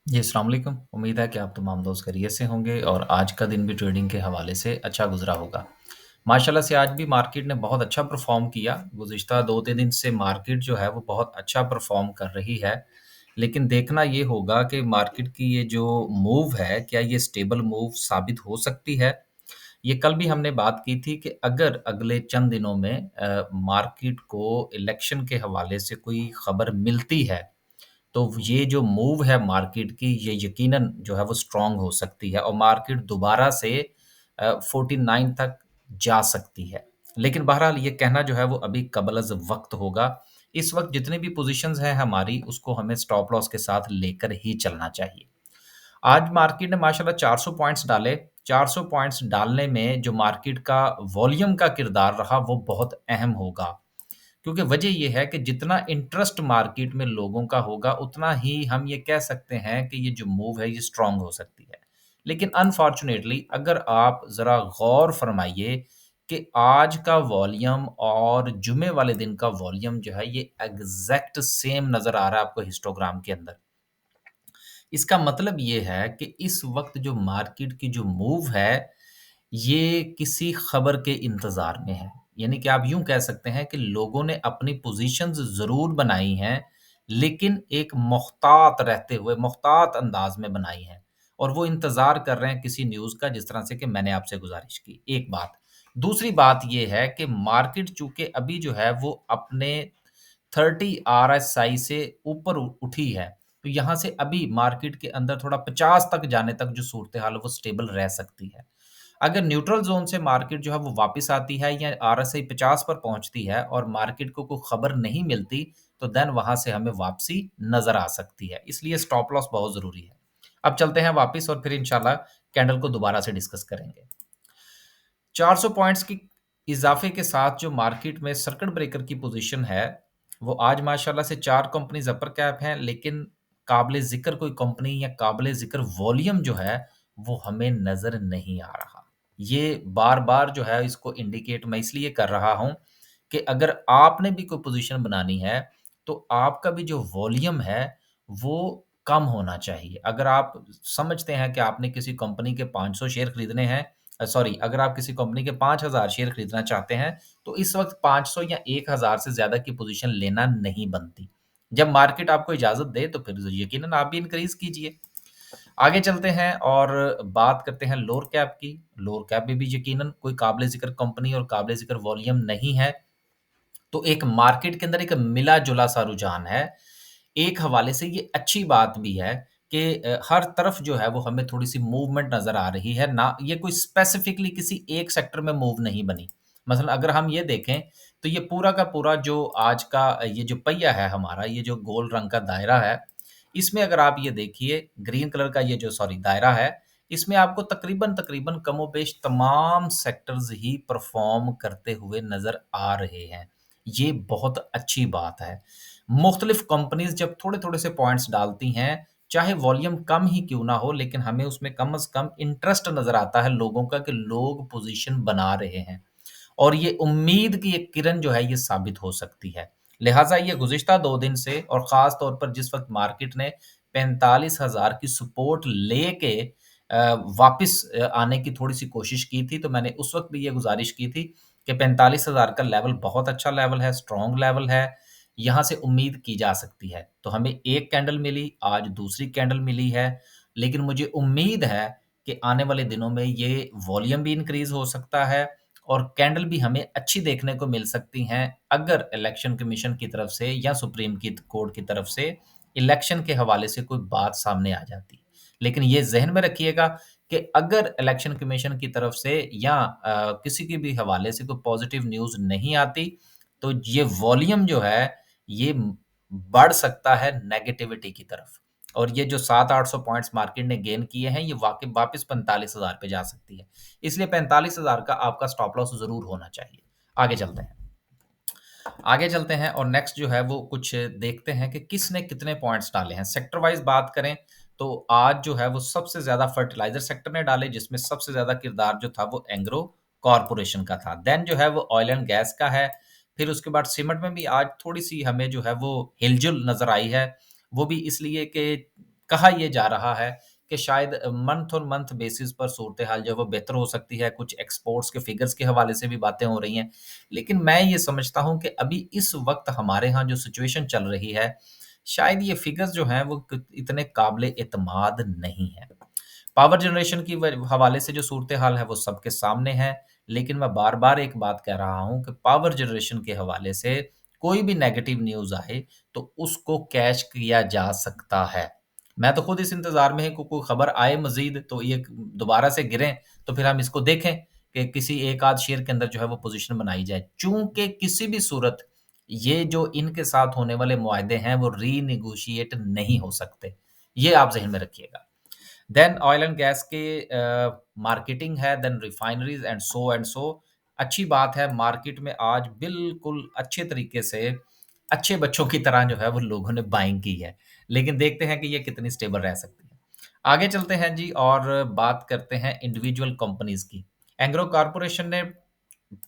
जी, अस्सलाम वालेकुम। उम्मीद है कि आप तमाम दोस्त खैरियत से होंगे और आज का दिन भी ट्रेडिंग के हवाले से अच्छा गुज़रा होगा। माशाल्लाह से आज भी मार्केट ने बहुत अच्छा परफ़ॉर्म किया। गुज़िश्ता 2-3 दिन से मार्केट जो है वो बहुत अच्छा परफ़ॉर्म कर रही है। लेकिन देखना ये होगा कि मार्केट की ये जो मूव है, क्या ये स्टेबल मूव साबित हो सकती है? ये कल भी हमने बात की थी कि अगर अगले चंद दिनों में मार्केट को इलेक्शन के हवाले से कोई खबर मिलती है, तो ये जो मूव है मार्केट की, ये यकीनन जो है वो स्ट्रॉन्ग हो सकती है और मार्केट दोबारा से 49 तक जा सकती है। लेकिन बहरहाल ये कहना जो है वो अभी कबल-अज़ वक़्त होगा। इस वक़्त जितनी भी पोज़ीशंस हैं हमारी, उसको हमें स्टॉप लॉस के साथ लेकर ही चलना चाहिए। आज मार्केट ने माशाल्लाह 400 पॉइंट्स डाले। 400 पॉइंट्स डालने में जो मार्केट का वॉल्यूम का किरदार रहा, वो बहुत अहम होगा। क्योंकि वजह ये है कि जितना इंटरेस्ट मार्केट में लोगों का होगा, उतना ही हम ये कह सकते हैं कि ये जो मूव है, ये स्ट्रॉन्ग हो सकती है। लेकिन अनफॉर्च्यूनेटली अगर आप ज़रा गौर फरमाइए कि आज का वॉल्यूम और जुमे वाले दिन का वॉल्यूम जो है, ये एग्ज़ैक्ट सेम नज़र आ रहा है आपको हिस्टोग्राम के अंदर। इसका मतलब ये है कि इस वक़्त जो मार्केट की जो मूव है, ये किसी खबर के इंतज़ार में है। यानी कि आप यूँ कह सकते हैं कि लोगों ने अपनी पोज़ीशंस ज़रूर बनाई हैं, लेकिन एक मुख्तात रहते हुए, मुख्तात अंदाज़ में बनाई हैं और वो इंतज़ार कर रहे हैं किसी न्यूज़ का जिस तरह से कि मैंने आपसे गुज़ारिश की, एक बात। दूसरी बात ये है कि मार्केट चूँकि अभी जो है वो अपने 30 आरएसआई से ऊपर उठी है, तो यहाँ से अभी मार्केट के अंदर थोड़ा 50 तक जाने तक जो सूरत-ए-हाल है वो स्टेबल रह सकती है। अगर न्यूट्रल ज़ोन से मार्केट जो है वो वापस आती है या आरएसआई 50 पर पहुँचती है और मार्केट को कोई खबर नहीं मिलती, तो देन वहाँ से हमें वापसी नज़र आ सकती है। इसलिए स्टॉप लॉस बहुत ज़रूरी है। अब चलते हैं वापस और फिर इंशाल्लाह कैंडल को दोबारा से डिस्कस करेंगे। 400 पॉइंट्स की इज़ाफ़े के साथ जो मार्केट में सर्किट ब्रेकर की पोज़ीशन है, वो आज माशाल्लाह से 4 कंपनीज़ अपर कैप हैं, लेकिन काबिल ज़िक्र कोई कंपनी या काबिल ज़िक्र वॉल्यूम जो है, वो हमें नज़र नहीं आ रहा। ये बार-बार जो है इसको इंडिकेट मैं इसलिए कर रहा हूँ कि अगर आपने भी कोई पोज़ीशन बनानी है, तो आपका भी जो वॉल्यूम है, वो कम होना चाहिए। अगर आप समझते हैं कि आपने किसी कंपनी के 500 शेयर खरीदने हैं सॉरी अगर आप किसी कंपनी के 5000 शेयर खरीदना चाहते हैं, तो इस वक़्त 500 या 1000 से ज़्यादा की पोज़ीशन लेना नहीं बनती। जब मार्केट आपको इजाज़त दे, तो फिर यकीनन आप भी इंक्रीज़ कीजिए। आगे चलते हैं और बात करते हैं लोअर कैप की। लोअर कैप में भी यकीनन कोई काबिल ज़िक्र कंपनी और काबिल ज़िक्र वॉल्यूम नहीं है। तो एक मार्केट के अंदर एक मिला-जुला सा रुझान है। एक हवाले से ये अच्छी बात भी है कि हर तरफ जो है वो हमें थोड़ी-सी मूवमेंट नज़र आ रही है। ना ये कोई स्पेसिफिकली किसी एक सेक्टर में मूव नहीं बनी। मसलन अगर हम ये देखें, तो ये पूरा का पूरा जो आज का ये जो पहिया है हमारा, ये जो गोल रंग का दायरा है, इसमें अगर आप ये देखिए ग्रीन कलर का ये जो सॉरी दायरा है, इसमें आपको तकरीबन-तकरीबन कमोबेश तमाम सेक्टर्स ही परफ़ॉर्म करते हुए नज़र आ रहे हैं। ये बहुत अच्छी बात है। मुख्तलिफ़ कंपनीज़ जब थोड़े-थोड़े से पॉइंट्स डालती हैं, चाहे वॉल्यूम कम ही क्यों ना हो, लेकिन हमें उसमें कम से कम इंटरेस्ट नज़र आता है लोगों का कि लोग पोज़ीशन बना रहे हैं। और ये उम्मीद की एक किरण जो है ये साबित हो सकती है। लिहाज़ा ये गुज़िश्ता 2 दिन से और ख़ास तौर पर जिस वक़्त मार्केट ने 45,000 की सपोर्ट लेके वापिस आने की थोड़ी-सी कोशिश की थी, तो मैंने उस वक़्त भी ये गुज़ारिश की थी कि 45,000 का लेवल बहुत अच्छा लेवल है, स्ट्रॉन्ग लेवल है, यहाँ से उम्मीद की जा सकती है। तो हमें एक कैंडल मिली, आज दूसरी कैंडल मिली है, लेकिन मुझे उम्मीद है कि आने वाले दिनों में ये वॉल्यूम भी इंक्रीज़ हो सकता है और कैंडल भी हमें अच्छी देखने को मिल सकती हैं, अगर इलेक्शन कमीशन की तरफ से या सुप्रीम की कोर्ट की तरफ से इलेक्शन के हवाले से कोई बात सामने आ जाती। लेकिन ये ज़हन में रखिएगा कि अगर इलेक्शन कमीशन की तरफ से या किसी के भी हवाले से कोई पॉज़िटिव न्यूज़ नहीं आती, तो ये वॉल्यूम जो है, ये बढ़ सकता है नेगेटिविटी की तरफ और ये जो 7-800 पॉइंट्स मार्केट ने गेन किए हैं, ये वाक़ई वापस 45,000 पे जा सकती है। इसलिए 45,000 का आपका स्टॉप लॉस ज़रूर होना चाहिए। आगे चलते हैं। आगे चलते हैं और नेक्स्ट जो है वो कुछ देखते हैं कि किसने कितने पॉइंट्स डाले हैं। सेक्टर वाइज़ बात करें तो आज जो है वो सबसे ज़्यादा फर्टिलाइज़र सेक्टर ने डाले जिसमें सबसे ज़्यादा किरदार जो था वो एंग्रो कॉर्पोरेशन का था। देन जो है वो ऑयल एंड गैस का है। फिर उसके बाद सीमेंट में भी आज थोड़ी-सी हमें जो है वो हिलजुल नज़र आई है। वो भी इसलिए कि कहा ये जा रहा है कि शायद मंथ ऑन मंथ बेसिस पर सूरत-ए-हाल जो है वो बेहतर हो सकती है, कुछ एक्सपोर्ट्स के फिगर्स के हवाले से भी बातें हो रही हैं। लेकिन मैं ये समझता हूँ कि अभी इस वक़्त हमारे यहाँ जो सिचुएशन चल रही है, शायद ये फिगर्स जो हैं वो क इतने काबिल-एतमाद नहीं हैं। पावर जनरेशन की हवाले से जो सूरत-ए-हाल है वो सबके सामने है, लेकिन मैं बार-बार एक बात कह रहा हूँ कि पावर जनरेशन के हवाले से कोई भी नेगेटिव न्यूज़ आए, तो उसको कैच किया जा सकता है। मैं तो खुद इस इंतज़ार में हूँ कि कोई खबर आए मज़ीद तो ये दोबारा से गिरें, तो फिर हम इसको देखें कि किसी एक आध शेयर के अंदर जो है वो पोज़ीशन बनाई जाए। चूँकि किसी भी सूरत ये जो इनके साथ होने वाले मुआहदे हैं, वो रीनेगोशिएट नहीं हो सकते। ये आप ज़हन में रखिएगा। देन ऑयल एंड गैस के मार्केटिंग है, देन रिफाइनरीज़ एंड सो। अच्छी बात है मार्केट में आज बिल्कुल अच्छे तरीके से, अच्छे बच्चों की तरह जो है वो लोगों ने बाइंग की है। लेकिन देखते हैं कि ये कितनी स्टेबल रह सकती है। आगे चलते हैं जी और बात करते हैं इंडिविजुअल कंपनीज़ की। एंग्रो कॉर्पोरेशन ने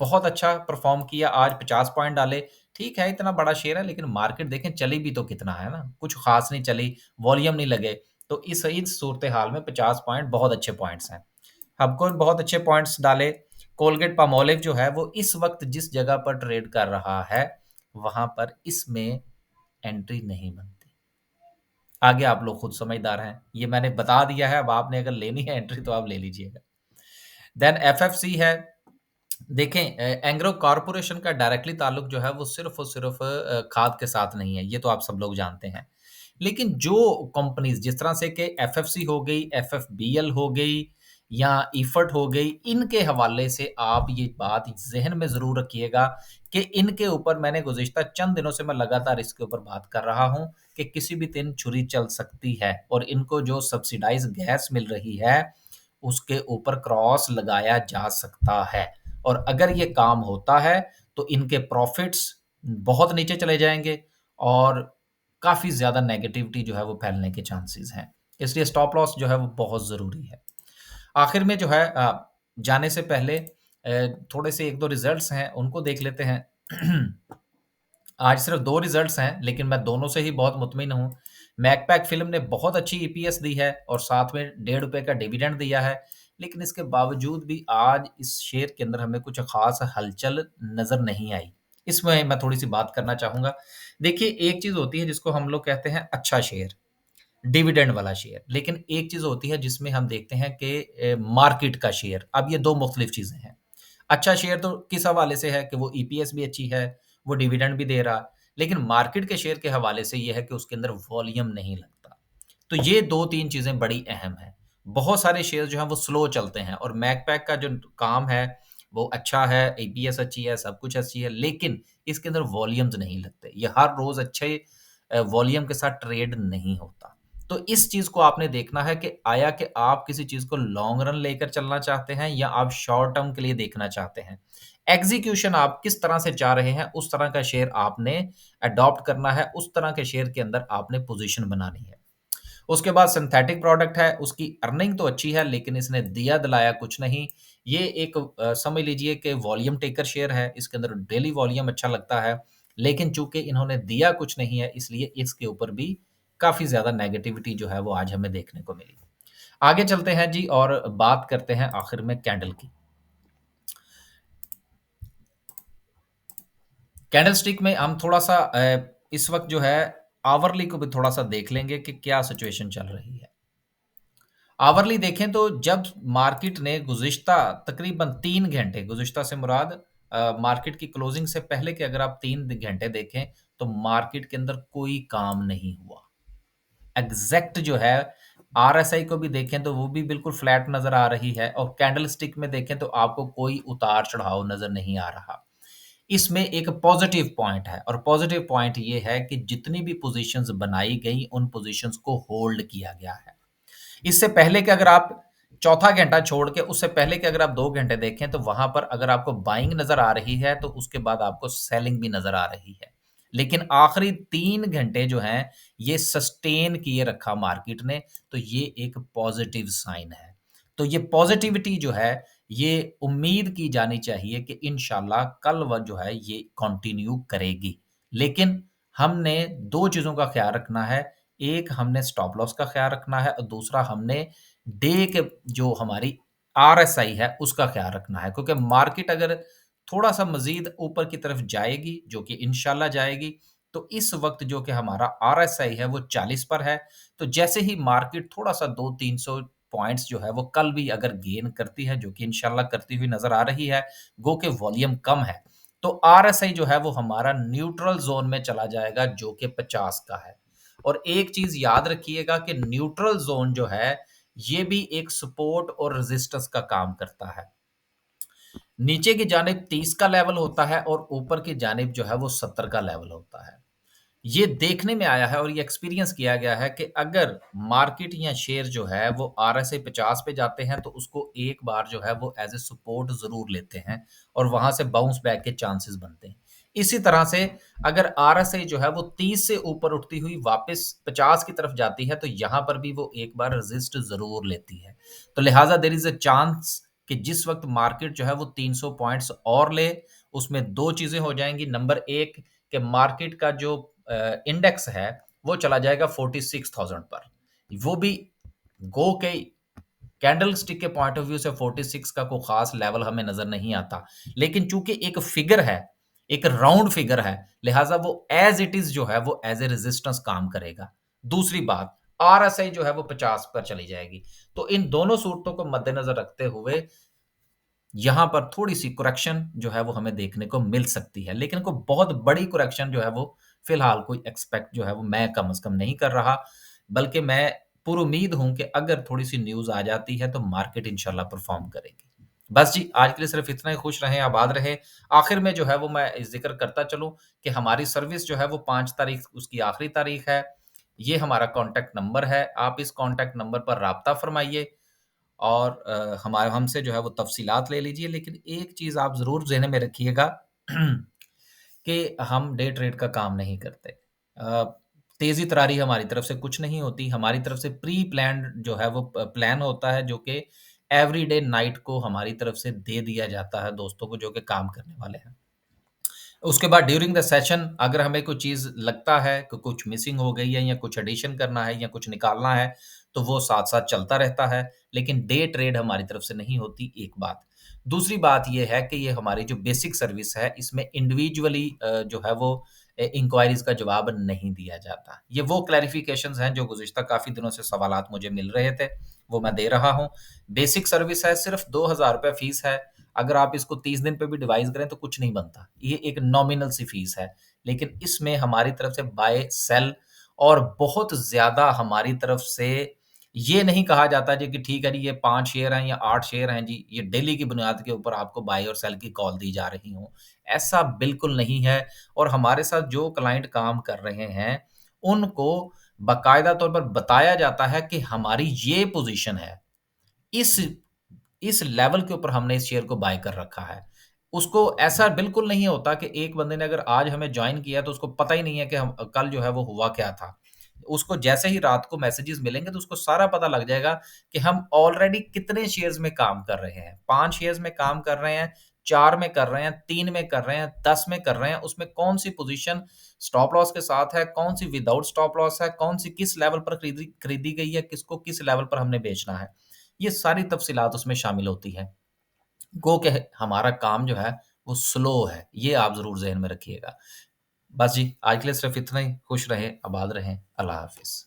बहुत अच्छा परफ़ॉर्म किया, आज 50 पॉइंट डाले। ठीक है, इतना बड़ा शेयर है लेकिन मार्केट देखें चली भी तो कितना है ना, कुछ ख़ास नहीं चली, वॉल्यूम नहीं लगे। तो इस सूरत-ए-हाल में 50 पॉइंट बहुत अच्छे पॉइंट्स हैं। हबको बहुत अच्छे पॉइंट्स डाले। कोलगेट पामोलिव जो है वो इस वक़्त जिस जगह पर ट्रेड कर रहा है, वहाँ पर इसमें एंट्री नहीं बनती। आगे आप लोग खुद समझदार हैं। ये मैंने बता दिया है, अब आपने अगर लेनी है एंट्री तो आप ले लीजिएगा। देन एफएफसी है। देखें एंग्रो कॉर्पोरेशन का डायरेक्टली ताल्लुक जो है वो सिर्फ़ और सिर्फ़ खाद के साथ नहीं है, ये तो आप सब लोग जानते हैं। लेकिन जो कंपनीज़ जिस तरह से कि एफएफसी हो गई, एफएफबीएल हो गई या इफर्ट हो गई, इनके हवाले से आप ये बात ज़हन में ज़रूर रखिएगा कि इनके ऊपर मैंने गुज़िश्ता चंद दिनों से मैं लगातार इसके ऊपर बात कर रहा हूँ कि किसी भी दिन छुरी चल सकती है और इनको जो सब्सिडाइज़ गैस मिल रही है, उसके ऊपर क्रॉस लगाया जा सकता है। और अगर ये काम होता है, तो इनके प्रॉफ़िट्स बहुत नीचे चले जाएँगे और काफ़ी ज़्यादा नेगेटिविटी जो है वो फैलने के चांसेज़ हैं। इसलिए स्टॉप लॉस जो है वो बहुत ज़रूरी है। आखिर में जो है जाने से पहले थोड़े से 1-2 रिज़ल्ट्स हैं, उनको देख लेते हैं। आज सिर्फ़ 2 रिज़ल्ट्स हैं, लेकिन मैं दोनों से ही बहुत मुतमिन हूँ। मैकपैक फ़िल्म ने बहुत अच्छी ईपीएस दी है और साथ में ₹1.5 का डिविडेंड दिया है, लेकिन इसके बावजूद भी आज इस शेयर के अंदर हमें कुछ ख़ास हलचल नज़र नहीं आई। इसमें मैं थोड़ी-सी बात करना चाहूँगा। देखिए, एक चीज़ होती है जिसको हम लोग कहते हैं अच्छा शेयर, डिविडेंड वाला शेयर, लेकिन एक चीज़ होती है जिसमें हम देखते हैं कि मार्केट का शेयर। अब ये 2 मुख्तलिफ चीज़ें हैं। अच्छा शेयर तो किस हवाले से है कि वो ईपीएस भी अच्छी है, वो डिविडेंड भी दे रहा, लेकिन मार्केट के शेयर के हवाले से ये है कि उसके अंदर वॉल्यूम नहीं लगता। तो ये 2-3 चीज़ें बड़ी अहम हैं। बहुत सारे शेयर जो हैं वो स्लो चलते हैं और मैकपैक का जो काम है, वो अच्छा है, ईपीएस अच्छी है, सब कुछ अच्छी है, लेकिन इसके अंदर वॉल्यूम्स नहीं लगते। ये हर रोज़ अच्छे वॉल्यूम के साथ ट्रेड नहीं होता। तो इस चीज़ को आपने देखना है कि आया कि आप किसी चीज़ को लॉन्ग रन लेकर चलना चाहते हैं या आप शॉर्ट टर्म के लिए देखना चाहते हैं। एग्ज़ीक्यूशन आप किस तरह से चाह रहे हैं, उस तरह का शेयर आपने अडॉप्ट करना है, उस तरह के शेयर के अंदर आपने पोज़ीशन बनानी है। उसके बाद सिंथेटिक प्रोडक्ट है, उसकी अर्निंग तो अच्छी है लेकिन इसने दिया-दिलाया कुछ नहीं। ये एक समझ लीजिए कि वॉल्यूम टेकर शेयर है, इसके अंदर डेली वॉल्यूम अच्छा लगता है, लेकिन चूँकि इन्होंने दिया कुछ नहीं है इसलिए इसके ऊपर भी काफ़ी ज़्यादा नेगेटिविटी जो है वो आज हमें देखने को मिली। आगे चलते हैं जी और बात करते हैं आखिर में कैंडल की। कैंडलस्टिक में हम थोड़ा-सा इस वक़्त जो है आवरली को भी थोड़ा-सा देख लेंगे कि क्या सिचुएशन चल रही है। आवरली देखें तो जब मार्केट ने गुज़िश्ता तकरीबन 3 घंटे गुज़िश्ता से मुराद मार्केट की क्लोजिंग से पहले के अगर आप 3 घंटे देखें, तो मार्केट के अंदर कोई काम नहीं हुआ। एग्ज़ैक्ट जो है आरएसआई को भी देखें तो वो भी बिल्कुल फ्लैट नज़र आ रही है और कैंडलस्टिक में देखें तो आपको कोई उतार-चढ़ाव नज़र नहीं आ रहा। इसमें एक पॉज़िटिव पॉइंट है और पॉज़िटिव पॉइंट ये है कि जितनी भी पोज़ीशंस बनाई गई, उन पोज़ीशंस को होल्ड किया गया है। इससे पहले के अगर आप चौथा घंटा छोड़ के उससे पहले के अगर आप 2 घंटे देखें तो वहाँ पर अगर आपको बाइंग नज़र आ रही है तो उसके बाद आपको सेलिंग भी नज़र आ रही है। लेकिन आखिरी 3 घंटे जो हैं ये सस्टेन किए रखा मार्केट ने, तो ये एक पॉज़िटिव साइन है। तो ये पॉज़िटिविटी जो है ये उम्मीद की जानी चाहिए कि इंशाल्लाह कल वो जो है ये कंटिन्यू करेगी। लेकिन हमने 2 चीज़ों का ख़्याल रखना है एक हमने स्टॉप लॉस का ख़्याल रखना है और दूसरा हमने डे के जो हमारी आरएसआई है, उसका ख़्याल रखना है। क्योंकि मार्केट अगर थोड़ा-सा मज़ीद ऊपर की तरफ जाएगी, जो कि इंशाल्लाह जाएगी, तो इस वक़्त जो कि हमारा आरएसआई है, वो 40 पर है। तो जैसे ही मार्केट थोड़ा-सा 2-300 पॉइंट्स जो है, वो कल भी अगर गेन करती है, जो कि इंशाल्लाह करती हुई नज़र आ रही है, गो के वॉल्यूम कम है, तो आरएसआई जो है, वो हमारा न्यूट्रल ज़ोन में चला जाएगा, जो कि 50 का है। और एक चीज़ याद रखिएगा कि न्यूट्रल ज़ोन जो है, ये भी एक सपोर्ट और रेजिस्टेंस का काम करता है। नीचे की जानिब 30 का लेवल होता है और ऊपर की जानिब जो है वो 70 का लेवल होता है। ये देखने में आया है और ये एक्सपीरियंस किया गया है कि अगर मार्केट या शेयर जो है वो आरएसआई 50 पे जाते हैं तो उसको एक बार जो है वो एज़ अ सपोर्ट ज़रूर लेते हैं और वहाँ से बाउंस बैक के चांसेस बनते हैं। इसी तरह से अगर आरएसआई जो है वो 30 से ऊपर उठती हुई वापस 50 की तरफ जाती है तो यहाँ पर भी वो एक बार रेज़िस्ट ज़रूर लेती है। तो लिहाज़ा देयर इज़ अ चांस कि जिस वक़्त मार्केट जो है वो 300 पॉइंट्स और ले, उसमें 2 चीज़ें हो जाएँगी। नंबर 1 कि मार्केट का जो इंडेक्स है, वो चला जाएगा 46,000 पर। वो भी गो के कैंडलस्टिक के पॉइंट ऑफ व्यू से 46 का कोई ख़ास लेवल हमें नज़र नहीं आता। लेकिन चूँकि एक फ़िगर है, एक राउंड फ़िगर है, लिहाज़ा वो ऐज़ इट इज़ जो है वो ऐज़ अ रेज़िस्टेंस काम करेगा। दूसरी बात, आरएसआई जो है वो 50 पर चली जाएगी। तो इन दोनों सूरतों को मद्देनज़र रखते हुए यहाँ पर थोड़ी-सी करेक्शन जो है वो हमें देखने को मिल सकती है। लेकिन कोई बहुत बड़ी करेक्शन जो है वो फ़िलहाल कोई एक्सपेक्ट जो है वो मैं कम से कम नहीं कर रहा। बल्कि मैं पुरुम्मीद हूँ कि अगर थोड़ी-सी न्यूज़ आ जाती है तो मार्केट इंशाल्लाह परफ़ॉर्म करेगी। बस जी, आज के लिए सिर्फ़ इतना ही। खुश रहें, आबाद रहें। आखिर में जो है वो मैं ज़िक्र करता चलूँ कि हमारी सर्विस जो है वो 5 तारीख उसकी आखिरी तारीख है। ये हमारा कॉन्टैक्ट नंबर है। आप इस कॉन्टैक्ट नंबर पर राब्ता फ़रमाइए और हमारे हमसे जो है वो तफ़सीलात ले लीजिए। लेकिन एक चीज़ आप ज़रूर ज़हन में रखिएगा कि हम डे ट्रेड का काम नहीं करते। तेज़ी तरारी हमारी तरफ से कुछ नहीं होती। हमारी तरफ से प्री प्लान्ड जो है वो प्लान होता है जो कि एवरीडे नाइट को हमारी तरफ से दे दिया जाता है दोस्तों को जो कि काम करने वाले हैं। उसके बाद ड्यूरिंग द सेशन अगर हमें कोई चीज़ लगता है कि कुछ मिसिंग हो गई है या कुछ एडिशन करना है या कुछ निकालना है, तो वो साथ-साथ चलता रहता है, लेकिन डे ट्रेड हमारी तरफ से नहीं होती, एक बात। दूसरी बात ये है कि ये हमारी जो बेसिक सर्विस है, इसमें इंडिविजुअली जो है वो इंक्वायरीज़ का जवाब नहीं दिया जाता। ये वो क्लैरिफ़िकेशंस हैं जो गुज़िश्ता काफ़ी दिनों से सवालात मुझे मिल रहे थे, वो मैं दे रहा हूँ। बेसिक सर्विस है, सिर्फ़ ₹2000 फ़ीस है। अगर आप इसको 30 दिन पे भी डिवाइस करें तो कुछ नहीं बनता। ये एक नॉमिनल सी फ़ीस है। लेकिन इसमें हमारी तरफ से बाय, सेल और बहुत ज़्यादा हमारी तरफ से ये नहीं कहा जाता जी कि ठीक है जी, ये 5 शेयर हैं या 8 शेयर हैं जी, ये डेली की बुनियाद के ऊपर आपको बाय और सेल की कॉल दी जा रही हों। ऐसा बिल्कुल नहीं है और हमारे साथ जो क्लाइंट काम कर रहे हैं, उनको बाकायदा तौर पर बताया जाता है कि हमारी ये पोज़ीशन है। इस इस लेवल के ऊपर हमने इस शेयर को बाय कर रखा है। उसको ऐसा बिल्कुल नहीं होता कि एक बंदे ने अगर आज हमें जॉइन किया तो उसको पता ही नहीं है कि हम कल जो है वो हुआ क्या था। उसको जैसे ही रात को मैसेजेस मिलेंगे तो उसको सारा पता लग जाएगा कि हम ऑलरेडी कितने शेयर्स में काम कर रहे हैं। 5 शेयर्स में काम कर रहे हैं, 4 में कर रहे हैं, 3 में कर रहे हैं, 10 में कर रहे हैं, उसमें कौन-सी पोज़ीशन स्टॉप लॉस के साथ है, कौन-सी विदाउट स्टॉप लॉस है, कौन-सी किस लेवल पर खरीदी खरीदी गई है, किसको किस लेवल पर हमने बेचना है। ये सारी तफ़सीलात उसमें शामिल होती हैं। गो के हमारा काम जो है वो स्लो है, ये आप ज़रूर ज़हन में रखिएगा। बस जी, आज के लिए सिर्फ़ इतना ही। खुश रहें, आबाद रहें। अल्लाह हाफ़िज़।